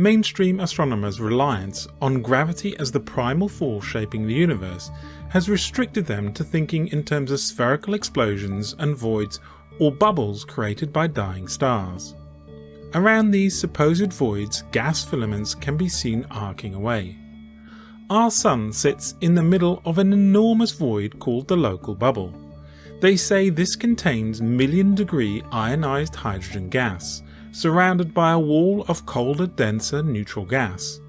Mainstream astronomers' reliance on gravity as the primal force shaping the universe has restricted them to thinking in terms of spherical explosions and voids or bubbles created by dying stars. Around these supposed voids, gas filaments can be seen arcing away. Our Sun sits in the middle of an enormous void called the local bubble. They say this contains million-degree ionized hydrogen gas, surrounded by a wall of colder, denser neutral gas.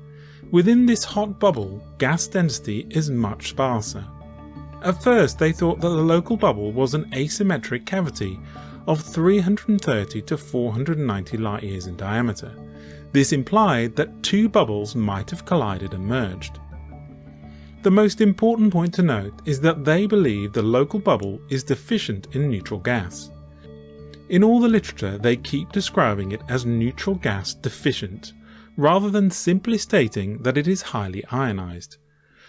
Within this hot bubble, gas density is much sparser. At first they thought that the local bubble was an asymmetric cavity of 330 to 490 light-years in diameter. This implied that two bubbles might have collided and merged. The most important point to note is that they believe the local bubble is deficient in neutral gas. In all the literature they keep describing it as neutral gas deficient, rather than simply stating that it is highly ionized.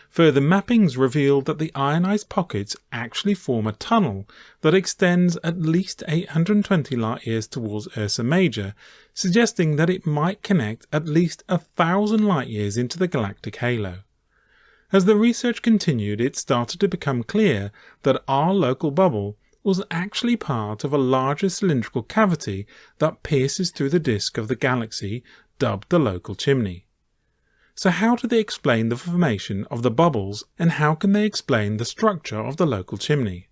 Further mappings reveal that the ionized pockets actually form a tunnel that extends at least 820 light-years towards Ursa Major, suggesting that it might connect at least 1,000 light-years into the galactic halo. As the research continued, it started to become clear that our local bubble was actually part of a larger cylindrical cavity that pierces through the disk of the galaxy, dubbed the local chimney. So how do they explain the formation of the bubbles, and how can they explain the structure of the local chimney?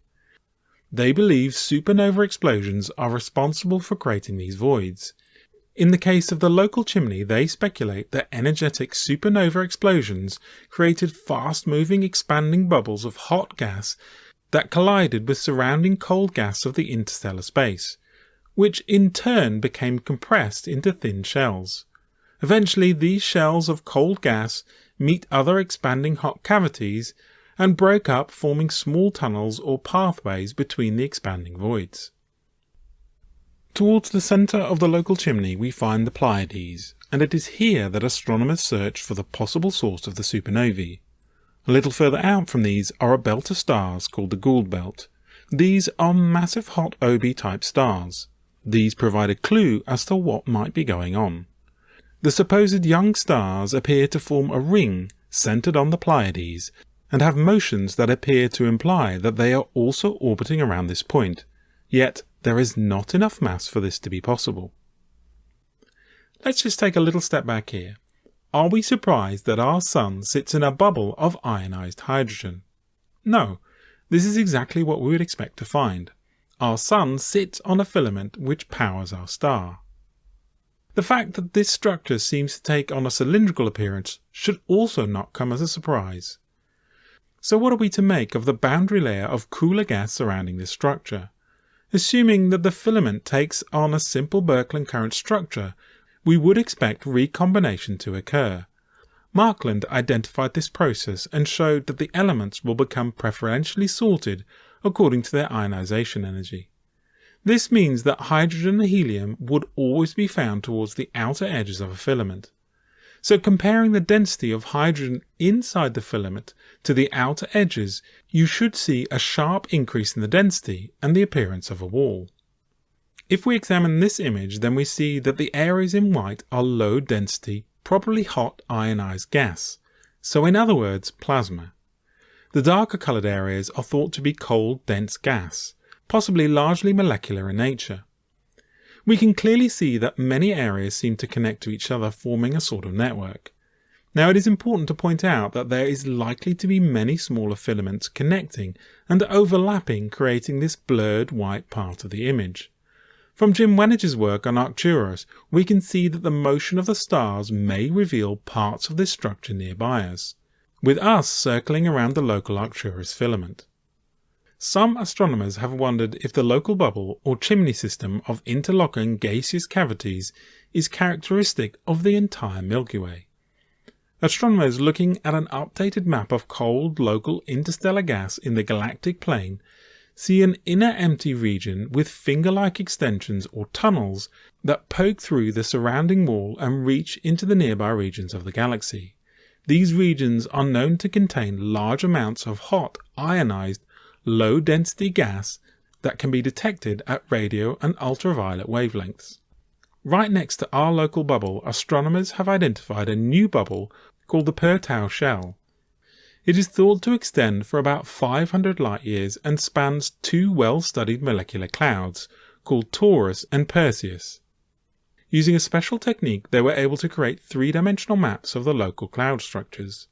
They believe supernova explosions are responsible for creating these voids. In the case of the local chimney, they speculate that energetic supernova explosions created fast-moving expanding bubbles of hot gas that collided with surrounding cold gas of the interstellar space, which in turn became compressed into thin shells. Eventually these shells of cold gas meet other expanding hot cavities and break up, forming small tunnels or pathways between the expanding voids. Towards the centre of the local chimney we find the Pleiades, and it is here that astronomers search for the possible source of the supernovae. A little further out from these are a belt of stars called the Gould Belt. These are massive hot OB-type stars. These provide a clue as to what might be going on. The supposed young stars appear to form a ring centred on the Pleiades, and have motions that appear to imply that they are also orbiting around this point. Yet there is not enough mass for this to be possible. Let's just take a little step back here. Are we surprised that our Sun sits in a bubble of ionized hydrogen? No, this is exactly what we would expect to find. Our Sun sits on a filament which powers our star. The fact that this structure seems to take on a cylindrical appearance should also not come as a surprise. So what are we to make of the boundary layer of cooler gas surrounding this structure? Assuming that the filament takes on a simple Birkeland current structure, we would expect recombination to occur. Markland identified this process and showed that the elements will become preferentially sorted according to their ionization energy. This means that hydrogen and helium would always be found towards the outer edges of a filament. So comparing the density of hydrogen inside the filament to the outer edges, you should see a sharp increase in the density and the appearance of a wall. If we examine this image, then we see that the areas in white are low density, probably hot ionized gas, so in other words, plasma. The darker coloured areas are thought to be cold, dense gas, possibly largely molecular in nature. We can clearly see that many areas seem to connect to each other, forming a sort of network. Now it is important to point out that there is likely to be many smaller filaments connecting and overlapping, creating this blurred white part of the image. From Jim Wennige's work on Arcturus, we can see that the motion of the stars may reveal parts of this structure nearby us, with us circling around the local Arcturus filament. Some astronomers have wondered if the local bubble or chimney system of interlocking gaseous cavities is characteristic of the entire Milky Way. Astronomers looking at an updated map of cold local interstellar gas in the galactic plane see an inner empty region with finger-like extensions or tunnels that poke through the surrounding wall and reach into the nearby regions of the galaxy. These regions are known to contain large amounts of hot, ionized, low-density gas that can be detected at radio and ultraviolet wavelengths. Right next to our local bubble, astronomers have identified a new bubble called the Pertau shell. It is thought to extend for about 500 light-years and spans two well-studied molecular clouds called Taurus and Perseus. Using a special technique, they were able to create three-dimensional maps of the local cloud structures.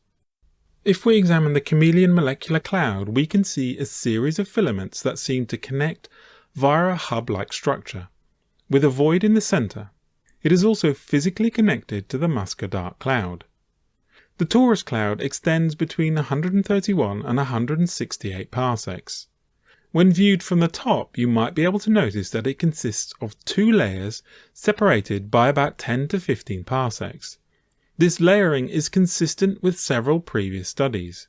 If we examine the chameleon molecular cloud, we can see a series of filaments that seem to connect via a hub-like structure, with a void in the centre. It is also physically connected to the Musca dark cloud. The Taurus cloud extends between 131 and 168 parsecs. When viewed from the top, you might be able to notice that it consists of two layers separated by about 10 to 15 parsecs. This layering is consistent with several previous studies.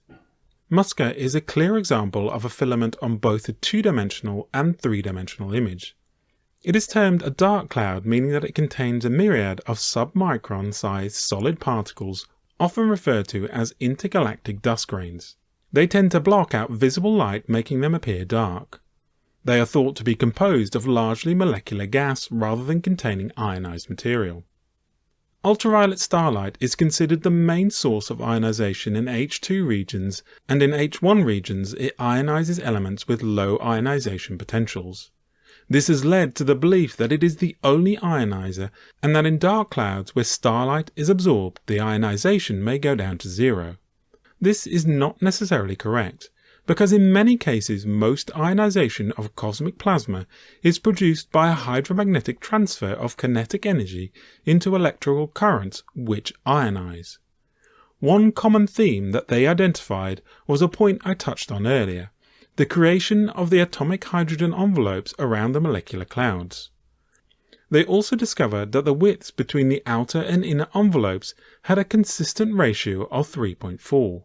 Musca is a clear example of a filament on both a two-dimensional and three-dimensional image. It is termed a dark cloud, meaning that it contains a myriad of sub-micron-sized solid particles, often referred to as intergalactic dust grains. They tend to block out visible light, making them appear dark. They are thought to be composed of largely molecular gas rather than containing ionized material. Ultraviolet starlight is considered the main source of ionization in H2 regions, and in H1 regions it ionizes elements with low ionization potentials. This has led to the belief that it is the only ionizer, and that in dark clouds where starlight is absorbed, the ionization may go down to zero. This is not necessarily correct, because in many cases most ionization of cosmic plasma is produced by a hydromagnetic transfer of kinetic energy into electrical currents which ionize. One common theme that they identified was a point I touched on earlier, the creation of the atomic hydrogen envelopes around the molecular clouds. They also discovered that the widths between the outer and inner envelopes had a consistent ratio of 3.4.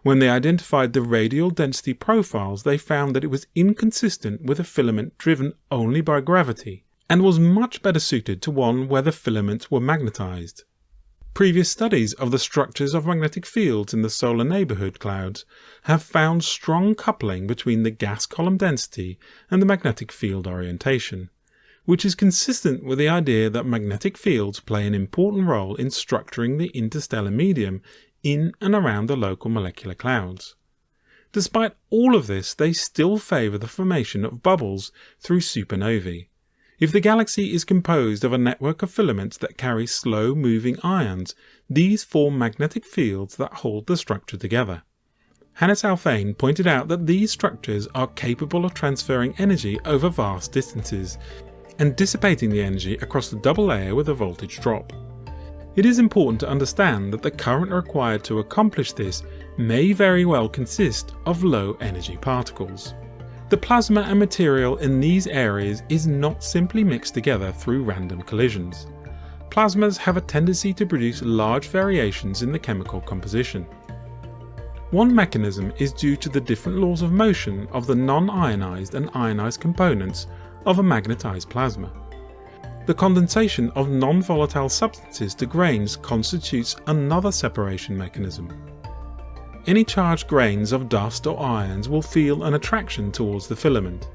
When they identified the radial density profiles, they found that it was inconsistent with a filament driven only by gravity, and was much better suited to one where the filaments were magnetized. Previous studies of the structures of magnetic fields in the solar neighborhood clouds have found strong coupling between the gas column density and the magnetic field orientation, which is consistent with the idea that magnetic fields play an important role in structuring the interstellar medium in and around the local molecular clouds. Despite all of this, they still favor the formation of bubbles through supernovae. If the galaxy is composed of a network of filaments that carry slow-moving ions, these form magnetic fields that hold the structure together. Hannes Альфвен pointed out that these structures are capable of transferring energy over vast distances and dissipating the energy across the double layer with a voltage drop. It is important to understand that the current required to accomplish this may very well consist of low-energy particles. The plasma and material in these areas is not simply mixed together through random collisions. Plasmas have a tendency to produce large variations in the chemical composition. One mechanism is due to the different laws of motion of the non-ionized and ionized components of a magnetized plasma. The condensation of non-volatile substances to grains constitutes another separation mechanism. Any charged grains of dust or ions will feel an attraction towards the filament.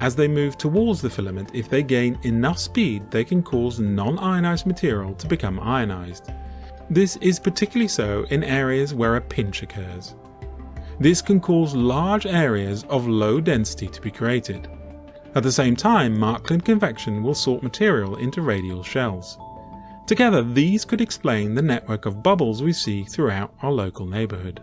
As they move towards the filament, if they gain enough speed, they can cause non-ionized material to become ionized. This is particularly so in areas where a pinch occurs. This can cause large areas of low density to be created. At the same time, Markland convection will sort material into radial shells. Together, these could explain the network of bubbles we see throughout our local neighborhood.